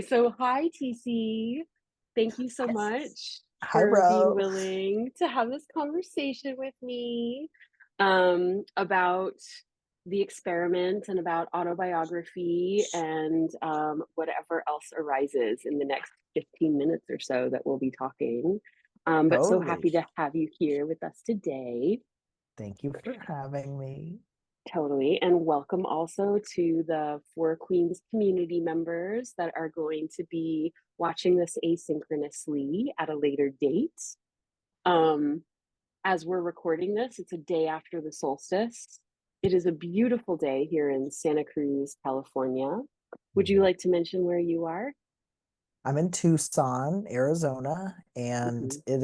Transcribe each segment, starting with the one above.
So, hi, TC. Thank you so much Hi, for being bro. willing to have this conversation with me about the experiment and about autobiography and whatever else arises in the next 15 minutes or so that we'll be talking. But so Totally. happy to have you here with us today. Thank you for having me. Totally. And welcome also to the Four Queens community members that are going to be watching this asynchronously at a later date. Um, as we're recording this, it's a day after the solstice. It is a beautiful day here in Santa Cruz, California. Would you Mhm. like to mention where you are? I'm in Tucson, Arizona, and Mhm. it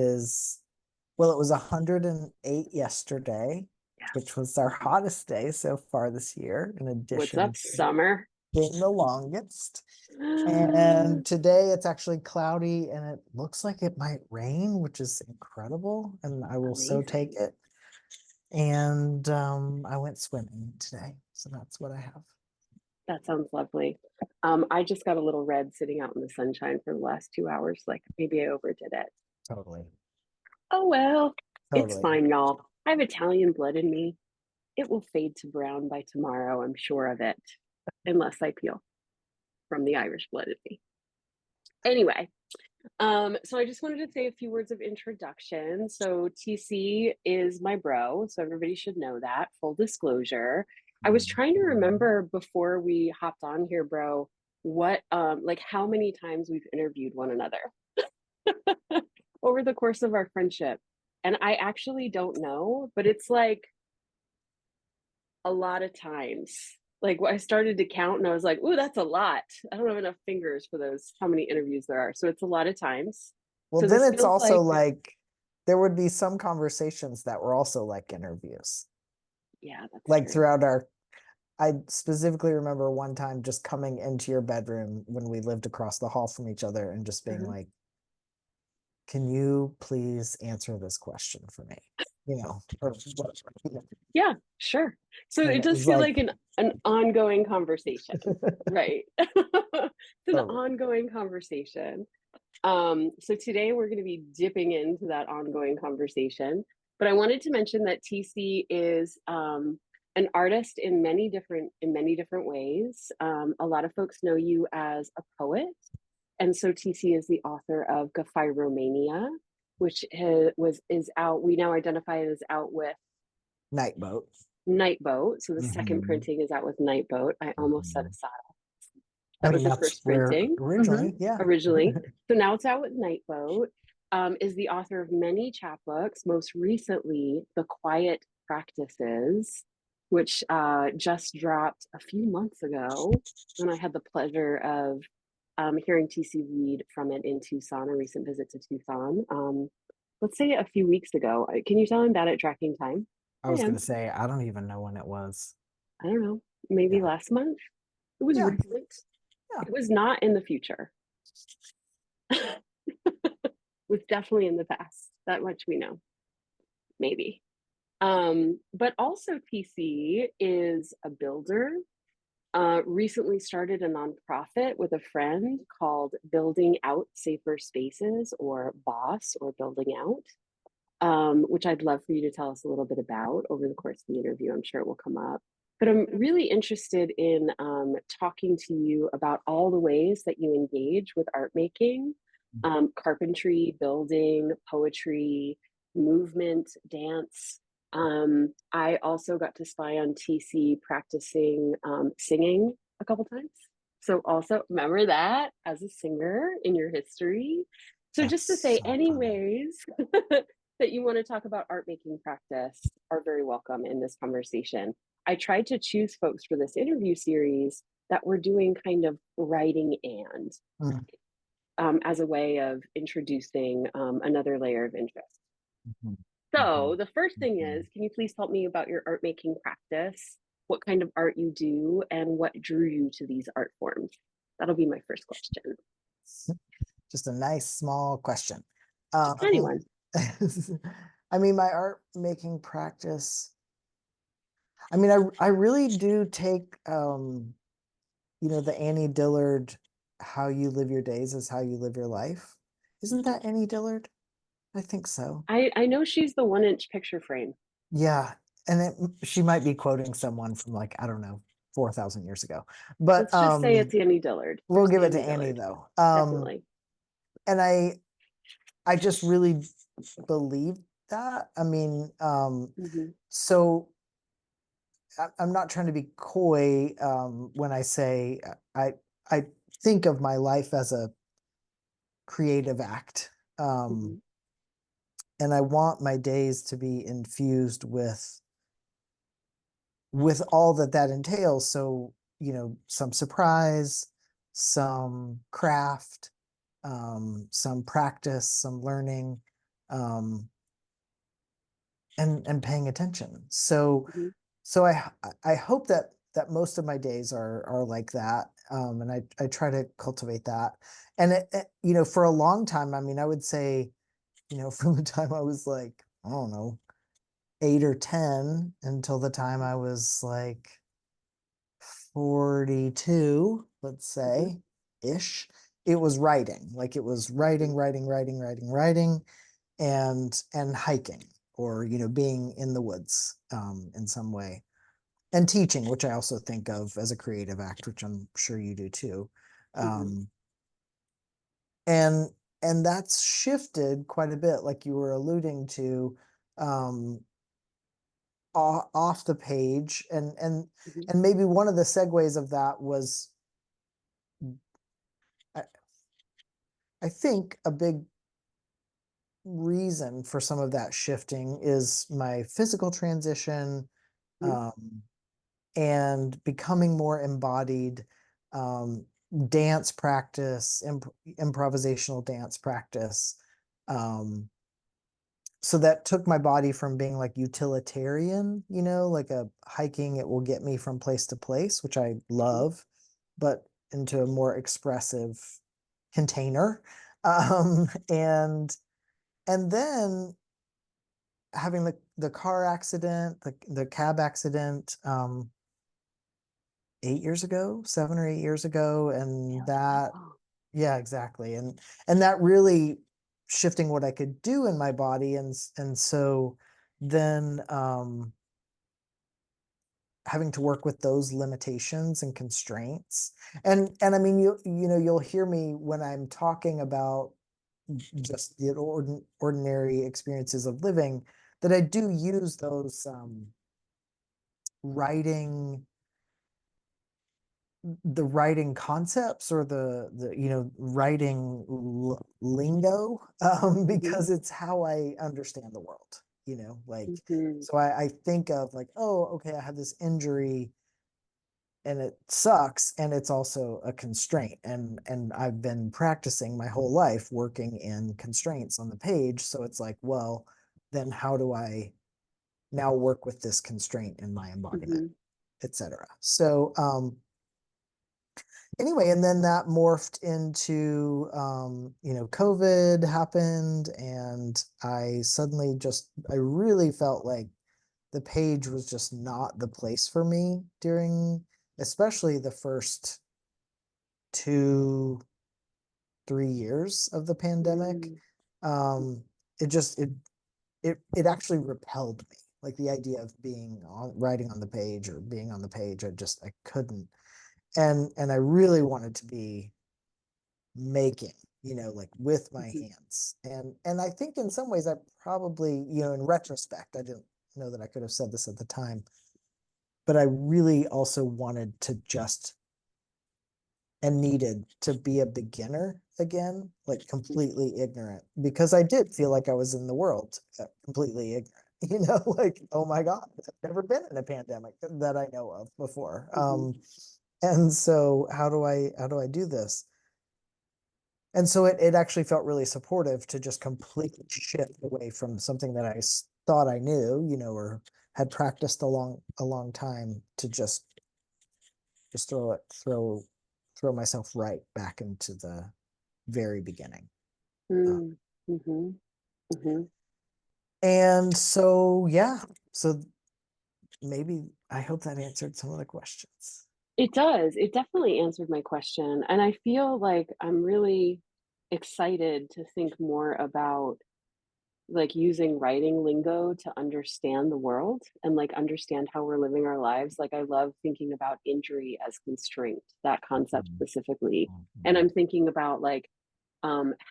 was 108 yesterday, which was our hottest day so far this year, in What's addition up, to summer? being the longest. And today it's actually cloudy and it looks like it might rain, which is incredible. And I will so take Amazing. it. And I went swimming today. So that's what I have. That sounds lovely. I just got a little red sitting out in the sunshine for the last 2 hours. Like maybe I overdid it. Totally. Oh well, it's Totally. fine, y'all. I have Italian blood in me. It will fade to brown by tomorrow, I'm sure of it, unless I peel from the Irish blood in me. Anyway, so I just wanted to say a few words of introduction. So TC is my bro, so everybody should know that. Full disclosure. I was trying to remember before we hopped on here, bro, what like how many times we've interviewed one another over the course of our friendship. And I actually don't know, but it's like a lot of times. Like I started to count and I was like, ooh, that's a lot. I don't have enough fingers for those, how many interviews there are. So it's a lot of times. Well, So then this it's feels also like, like there would be some conversations that were also like interviews. yeah, that's Like true. throughout I specifically remember one time just coming into your bedroom when we lived across the hall from each other and just being Uh-huh. like, can you please answer this question for me? You know, or, Yeah, sure. So and it it does was feel like, like an ongoing conversation, right? It's an totally. ongoing conversation. So today we're going to be dipping into that ongoing conversation. But I wanted to mention that TC is an artist in many different ways. A lot of folks know you as a poet, and so TC is the author of Gephyromania, which is out. We now identify it as out with Nightboat. Nightboat. So the second Mhm. printing is out with Nightboat. I almost said Mhm. Ahsahta. I That was mean, the that's first where printing, originally, yeah. originally. So now it's out with Nightboat. Is the author of many chapbooks, most recently, The Quiet Practices, which just dropped a few months ago. And I had the pleasure of hearing TC read from it in Tucson, a recent visit to Tucson. Let's say a few weeks ago. Can you tell I'm bad at tracking time? I I was going am. to say, I don't even know when it was. I don't know. Maybe Yeah. last month. It was Yeah. recent. Yeah. It was not in the future. Was definitely in the past. That much we know, maybe. But also, TC is a builder. Recently started a nonprofit with a friend called Building Out Safer Spaces, or BOSS, or Building Out, which I'd love for you to tell us a little bit about over the course of the interview. I'm sure it will come up. But I'm really interested in talking to you about all the ways that you engage with art making, carpentry, building, poetry, movement, dance. I also got to spy on TC practicing singing a couple times. So also remember that as a singer in your history. So That's just to say, so funny. anyways, that you want to talk about art making practice are very welcome in this conversation. I tried to choose folks for this interview series that were doing kind of writing and Mhm. as a way of introducing another layer of interest. Mhm. So Mhm. the first thing Mhm. is, can you please tell me about your art making practice? What kind of art you do and what drew you to these art forms? That'll be my first question. Just a nice small question. Anyone. I mean, my art making practice, I mean, I really do take, the Annie Dillard how you live your days is how you live your life. Isn't that Annie Dillard? I think so. I know she's the 1-inch picture frame. Yeah. And she might be quoting someone from like, I don't know, 4,000 years ago. But Let's just say it's Annie Dillard. we'll give it to Annie Annie Dillard. though. Definitely. And I just really believe that. I mean, so I'm not trying to be coy when I say I think of my life as a creative act. And I want my days to be infused with all that that entails. So, you know, some surprise, some craft, some practice, some learning, and paying attention. So so I hope that most of my days are like that, and I try to cultivate that. And you know, for a long time, I mean, I would say, you know, from the time I was like, I don't know, 8 or 10 until the time I was like 42, let's say, ish, it was writing. Like it was writing, and hiking, or, you know, being in the woods in some way, and teaching, which I also think of as a creative act, which I'm sure you do too. Um, and and that's shifted quite a bit, like you were alluding to, um, off the page, and maybe one of the segues of that was, I, I think a big reason for some of that shifting is my physical transition, um, and becoming more embodied, um, dance practice, improvisational dance practice. Um, so that took my body from being like utilitarian, you know, like a hiking, it will get me from place to place, which I love, but into a more expressive container. Um, and and then having the car accident, the cab accident, 8 years ago, 7 or 8 years ago, and that, yeah, exactly, and that really shifting what I could do in my body, and so then having to work with those limitations and constraints, and I mean, you know, you'll hear me when I'm talking about just the ordinary experiences of living, that I do use those writing the writing concepts, or the you know, writing lingo, because it's how I understand the world, you know, like, so I think of like, oh, okay, I have this injury and it sucks, and it's also a constraint, and I've been practicing my whole life working in constraints on the page, so it's like, well, then how do I now work with this constraint in my embodiment, etc. So anyway, and then that morphed into, you know, COVID happened, and I really felt like the page was just not the place for me during, especially the first 2, 3 years of the pandemic. Um, it just, it actually repelled me. Like the idea of writing on the page, or being on the page, I couldn't. And I really wanted to be making, you know, like with my hands. And I think in some ways I probably, you know, in retrospect, I didn't know that I could have said this at the time, but I really also wanted to just, and needed to be a beginner again, like completely ignorant, because I did feel like I was in the world completely ignorant. You know, like, oh my God, I've never been in a pandemic that I know of before. And so how do I do this? And so it actually felt really supportive to just completely shift away from something that I thought I knew, you know, or had practiced a long time, to just throw myself right back into the very beginning. And so, yeah, so maybe I hope that answered some of the questions. It does. It definitely answered my question. And I feel like I'm really excited to think more about like using writing lingo to understand the world and like understand how we're living our lives. Like I love thinking about injury as constraint, that concept Mhm, specifically. And mhm. I'm thinking about like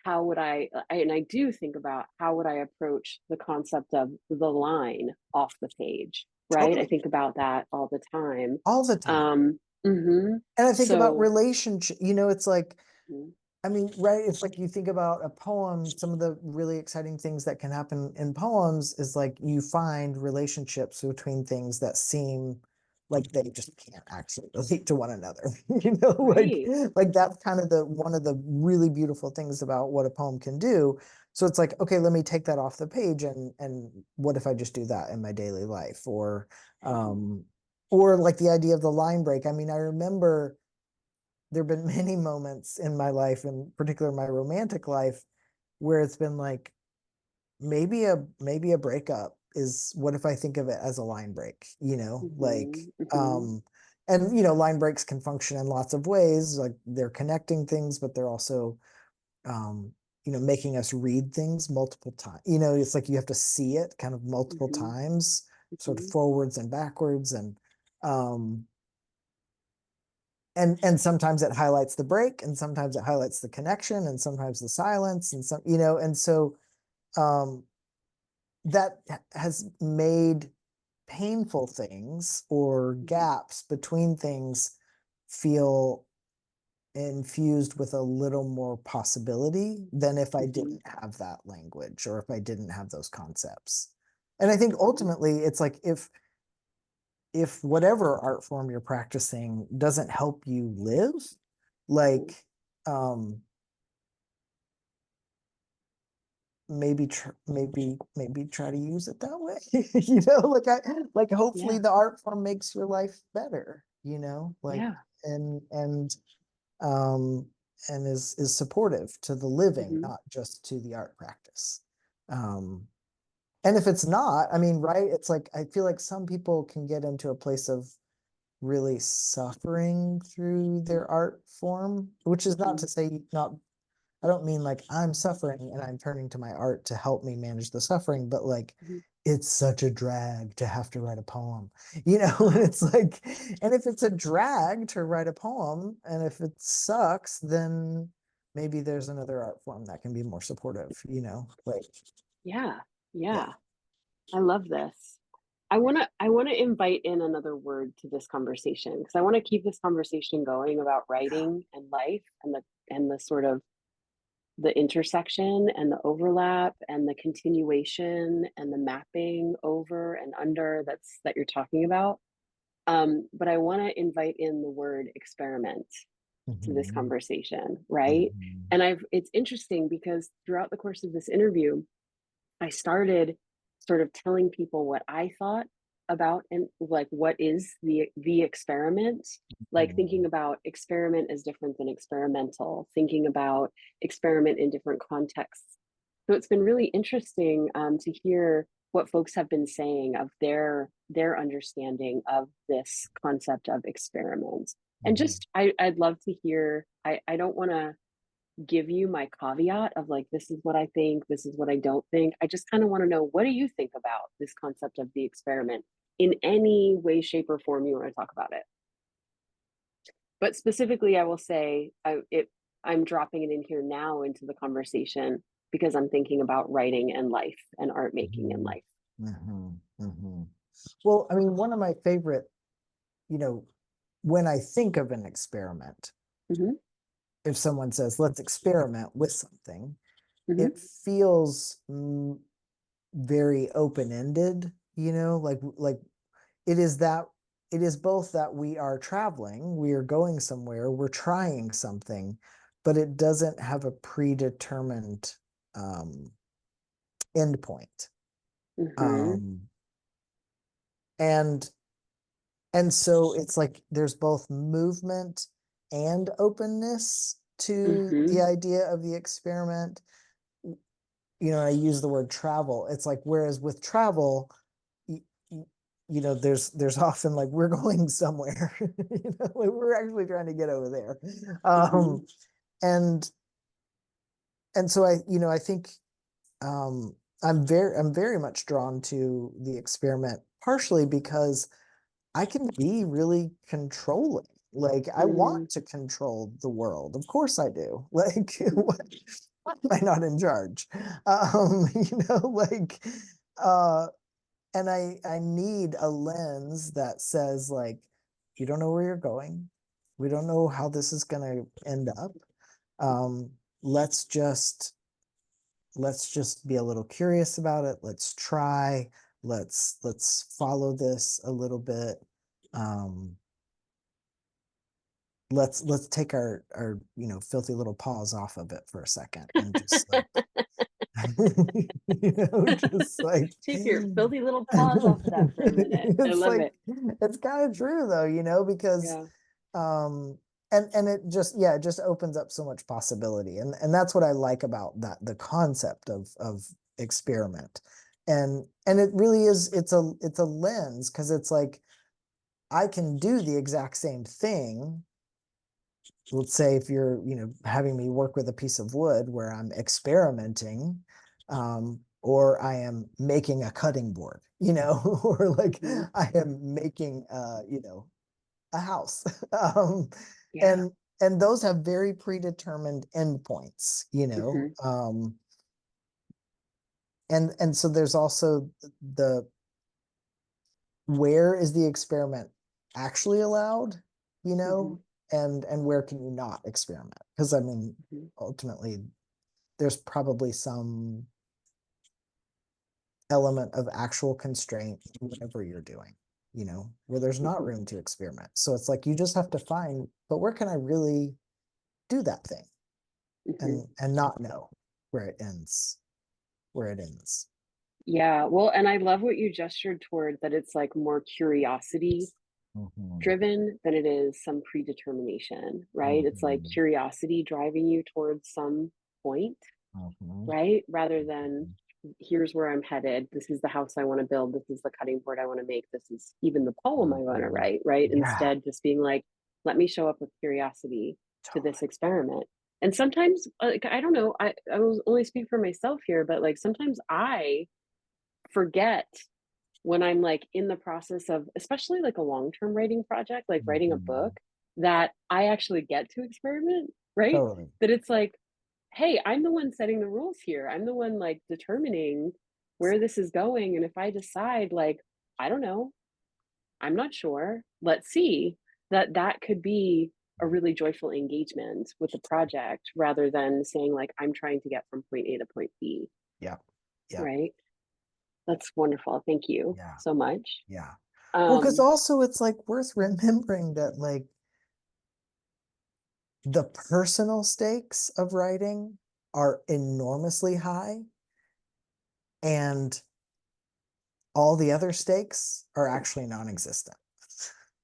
how would and I do think about how would I approach the concept of the line off the page, right? I Totally, think about that all the time. all the time. Um, mhm. And I think about So, relationship, it's like, mhm, I mean, right? It's like you think about a poem, some of the really exciting things that can happen in poems is like you find relationships between things that seem like they just can't actually relate to one another. Like right. that's kind of the one of the really beautiful things about what a poem can do. So it's like, okay, let me take that off the page and what if I just do that in my daily life? Mhm, Or like the idea of the line break. I mean, I remember there have been many moments in my life, in particular my romantic life, where it's been like maybe a breakup is what if I think of it as a line break, like mhm, mhm, and line breaks can function in lots of ways, like they're connecting things, but they're also um making us read things multiple times. It's like you have to see it kind of multiple mhm, times, sort of mhm, forwards and backwards, um and sometimes it highlights the break, and sometimes it highlights the connection, and sometimes the silence, and and so um that has made painful things or mhm, gaps between things feel infused with a little more possibility than if I mhm, didn't have that language or if I didn't have those concepts. And I think mhm, ultimately it's like if whatever art form you're practicing doesn't help you live, mhm. like um maybe try to use it that way. Like hopefully Yeah, the art form makes your life better, like yeah. and and um and is supportive to the living, Mhm, not just to the art practice. um and if it's not, I mean, right, it's like I feel like some people can get into a place of really suffering through mhm, their art form, which is not mhm, to say not, I don't mean like I'm suffering and I'm turning to my art to help me manage the suffering, but like mhm. it's such a drag to have to write a poem, and Oh, it's like, and if it's a drag to write a poem and if it sucks, then maybe there's another art form that can be more supportive, like, yeah, yeah. yeah. I love this. I want to invite in another word to this conversation because I want to keep this conversation going about Yeah. writing and life and the sort of the intersection and the overlap and the continuation and the mapping over and under that you're talking about. But I want to invite in the word experiment to this Mhm. conversation, right? Mhm. And it's interesting because throughout the course of this interview, I started sort of telling people what I thought about and like what is the experiment, like thinking Mhm. about experiment as different than experimental, thinking about experiment in different contexts. So it's been really interesting to hear what folks have been saying of their understanding of this concept of experiment. And Mhm. just I'd love to hear. I don't want to give you my caveat of like, this is what I think, this is what I don't think. I just kind of want to know, what do you think about this concept of the experiment in any way, shape, or form you want to talk about it? But specifically, I will say I'm dropping it in here now into the conversation because I'm thinking about writing and life and art making and Mhm. life. Mhm. Mhm. Well, I mean, one of my favorite, you know, when I think of an experiment, Hmm. if someone says, let's experiment with something, Hmm. it feels very open-ended, like it is that it is both that we are traveling, we are going somewhere, we're trying something, but it doesn't have a predetermined um, endpoint. Hmm. Um, and and so it's like there's both movement and openness to the Hmm. idea of the experiment. I use the word travel. It's like, whereas with travel, there's often like, we're going somewhere, like, we're actually trying to get over there. Mm-hmm. And so I think, I'm very much drawn to the experiment, partially because I can be really controlling. Like, I Mm-hmm. want to control the world. Of course I do. Like, why am I not in charge? Like, uh, and I need a lens that says, like, you don't know where you're going. We don't know how this is going to end up. Um, let's just be a little curious about it. Let's try. Let's follow this a little bit. Um, let's take our filthy little paws off of it for a second and just like just like Take your filthy little paws off of that for a minute. I it's love like, it. it's kind of true though, because Yeah. um and it just, yeah, it just opens up so much possibility, and that's what I like about that, the concept of experiment. And it really is, it's a lens, because it's like, I can do the exact same thing. Let's say if you're having me work with a piece of wood where I'm experimenting, or I am making a cutting board, or like Mm-hmm. I am making a house. um Yeah. and those have very predetermined endpoints, Mm-hmm. and so there's also the, where is the experiment actually allowed, you Mm-hmm. know, and where can you not experiment? Because I mean, Mm-hmm. ultimately, there's probably some element of actual constraint in whatever you're doing, where there's not Mm-hmm. room to experiment. So it's like, you just have to find, but where can I really do that thing, Mm-hmm. and not know where it ends, where it ends. Yeah. Well, and I love what you gestured toward, that it's like more curiosity Mhm, driven than it is some predetermination, right? It's like mhm, curiosity driving you towards some point, mhm, right? Rather than, mhm. here's where I'm headed. This is the house I want to build. This is the cutting board I want to make. This is even the poem I want to Mhm. write, right? Yeah, Instead, just being like, let me show up with curiosity to this totally. experiment. And sometimes, like, I don't know, I will only speak for myself here, but like sometimes I forget when I'm like in the process of, especially like a long-term writing project, like writing a book, Mhm. that I actually get to experiment, right? Totally. That it's like, hey, I'm the one setting the rules here. I'm the one like determining where this is going. And if I decide, like, I don't know, I'm not sure, let's see, that could be a really joyful engagement with the project rather than saying, like, I'm trying to get from point A to point B, Yeah. Yeah. right? That's wonderful. Thank you Yeah. so much. Yeah. Well, because Um, also it's like worth remembering that, like, the personal stakes of writing are enormously high, and all the other stakes are actually non-existent.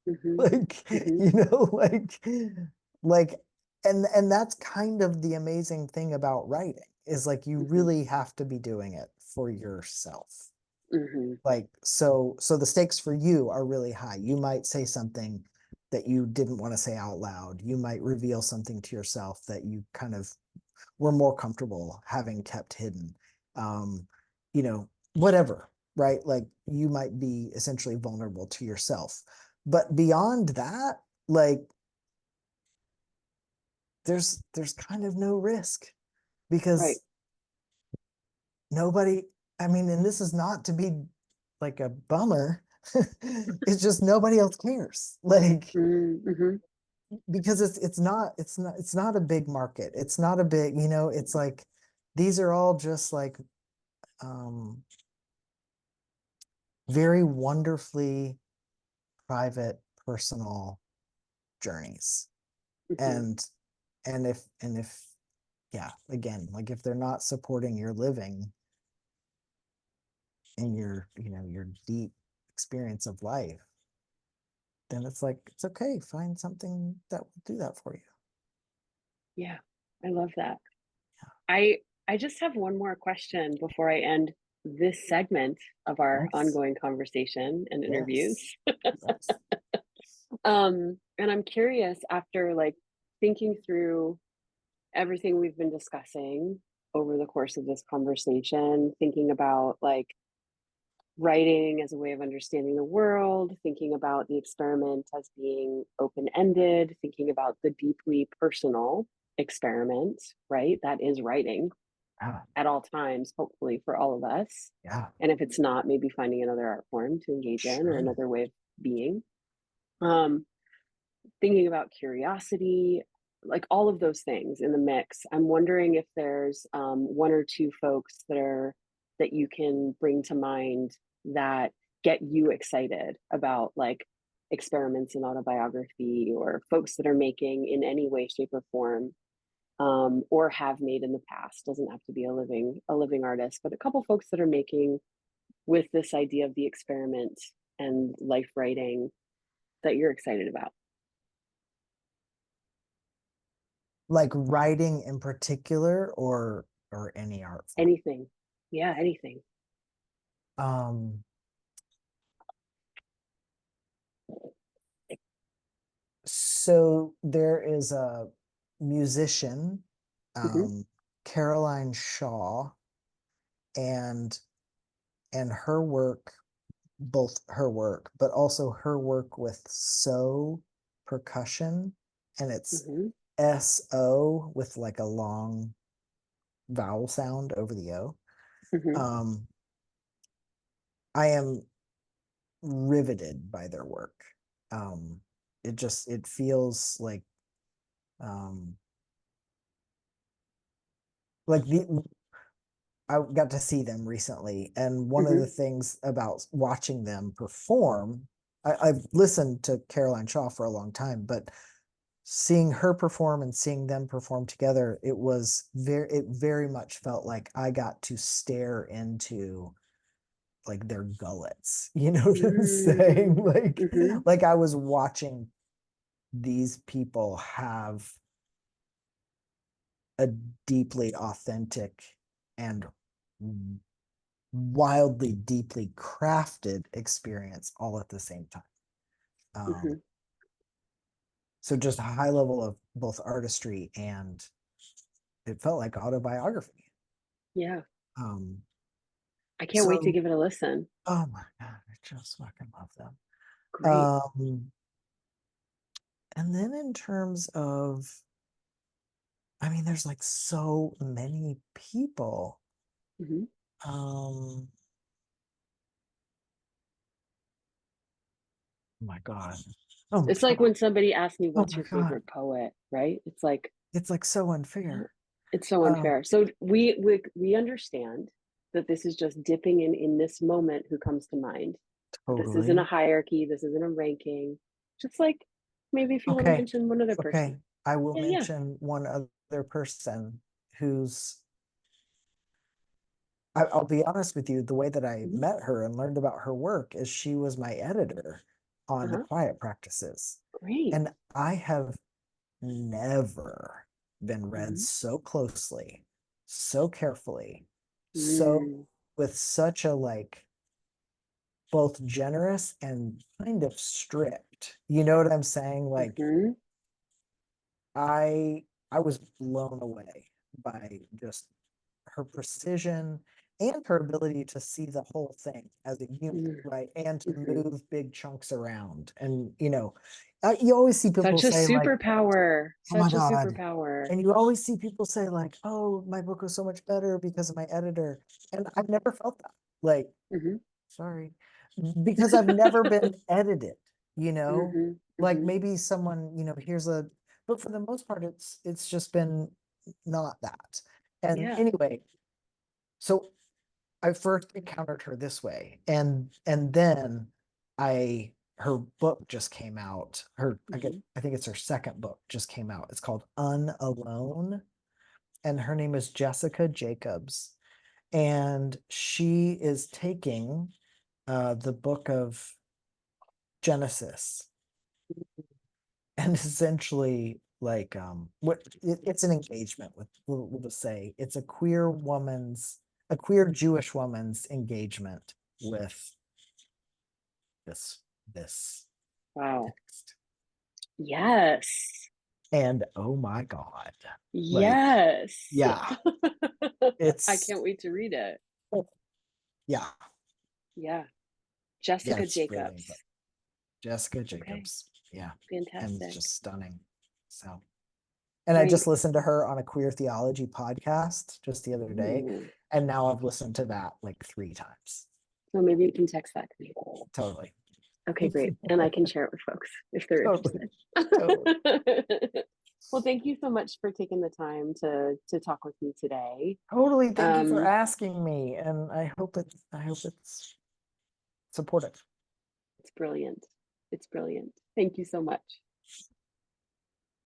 mhm, Like, mhm, like, and that's kind of the amazing thing about writing, is like, you mhm, really have to be doing it for yourself. mhm, Like, so the stakes for you are really high. You might say something that you didn't want to say out loud. You might reveal something to yourself that you kind of were more comfortable having kept hidden. um Whatever, right? Like, you might be essentially vulnerable to yourself, but beyond that, like, there's kind of no risk, right. because nobody, I mean, and this is not to be like a bummer, it's just nobody else cares. Like, Mm, mhm, because it's not a big market. It's not a big, it's like, these are all just like, um very wonderfully private, personal journeys. mhm. And if yeah, again, like, if they're not supporting your living and your deep experience of life, then it's like, it's okay, find something that will do that for you. Yeah, I love that. I just have one more question before I end. this segment of our Yes. ongoing conversation and interviews. Yes. Yes. And I'm curious, after like thinking through everything we've been discussing over the course of this conversation, thinking about like writing as a way of understanding the world, thinking about the experiment as being open ended, thinking about the deeply personal experiment, right? That is writing Yeah. at all times, hopefully for all of us. Yeah. And if it's not, maybe finding another art form to engage in or Sure. another way of being. Um, Thinking about curiosity, like all of those things in the mix. I'm wondering if there's one or two folks that you can bring to mind that get you excited about like experiments in autobiography, or folks that are making in any way, shape, or form, or have made in the past. Doesn't have to be a living artist, but a couple folks that are making with this idea of the experiment and life writing that you're excited about. Like writing in particular, or any art form? Anything. Yeah, anything. Um, so there is a musician, Hmm. Caroline Shaw, and her work, both her work, but also her work with so percussion, and it's Hmm. SO with like a long vowel sound over the O. Hmm. Um, I am riveted by their work. Um, it feels um, like the I got to see them recently, and one of Hmm. the things about watching them perform, I've listened to Caroline Shaw for a long time, but seeing her perform and seeing them perform together, it very much felt like I got to stare into like their gullets. You know what I'm saying? Mm. Hmm. Like I was watching these people have a deeply authentic and wildly deeply crafted experience all at the same time. Um, Hmm. so just a high level of both artistry, and it felt like autobiography. Yeah. Um, I can't wait to so give it a listen. oh my god, I just fucking love them. Great. And then in terms of, I mean, there's like so many people. Hmm. Um, oh my god. Oh my It's like god. when somebody asks me, Oh what's my your god. favorite poet, right? It's like, It's like so what? unfair. It's so Um, unfair. So we understand that this is just dipping in this moment who comes to mind. This isn't a totally. hierarchy. This isn't a ranking. Just like maybe if you want to Okay. mention one other Okay. person. I will Yeah, yeah. mention one other person who's, I'll be honest with you, the way that I Hmm. met her and learned about her work is she was my editor on the Uh-huh. Quiet Practices. Great. And I have never been read Hmm. so closely, so carefully, so Mm. with such a like both generous and kind of strict. You know what I'm saying? Like Hmm. I I was blown away by just her precision and her ability to see the whole thing as a unit, right? And to Hmm. move big chunks around. And you always see people Such a say like, superpower. "Oh my Such a God." superpower. And you always see people say like, "Oh, my book was so much better because of my editor." And I've never felt that. Like, Hmm. sorry, because I've never been edited, Hmm. like Hmm. maybe someone, here's a, but for the most part, it's just been not that. And Yeah. anyway, so I first encountered her this way, and then her book just came out. Hmm. I think it's her second book just came out. It's called Unalone, and her name is Jessica Jacobs, and she is taking the book of Genesis and essentially it's an engagement with, we'll just say it's a queer woman's a queer Jewish woman's engagement with this Wow. text. Yes. And oh my God. Yes. Yeah. I can't wait to read it. Yeah. Yeah. Yeah, Jessica it's really Jacobs. incredible. Jessica Okay. Jacobs. Yeah. And it's Fantastic. just stunning. So, and I Great. just listened to her on a queer theology podcast just the other day. Ooh. And now I've listened to that like 3 times. So maybe you can text that to me. Totally. Okay, great. And I can share it with folks if they're Totally. interested. Well, thank you so much for taking the time to talk with me today. Totally. Thank you for asking me. And I hope it's supportive. It's brilliant. It's brilliant. Thank you so much.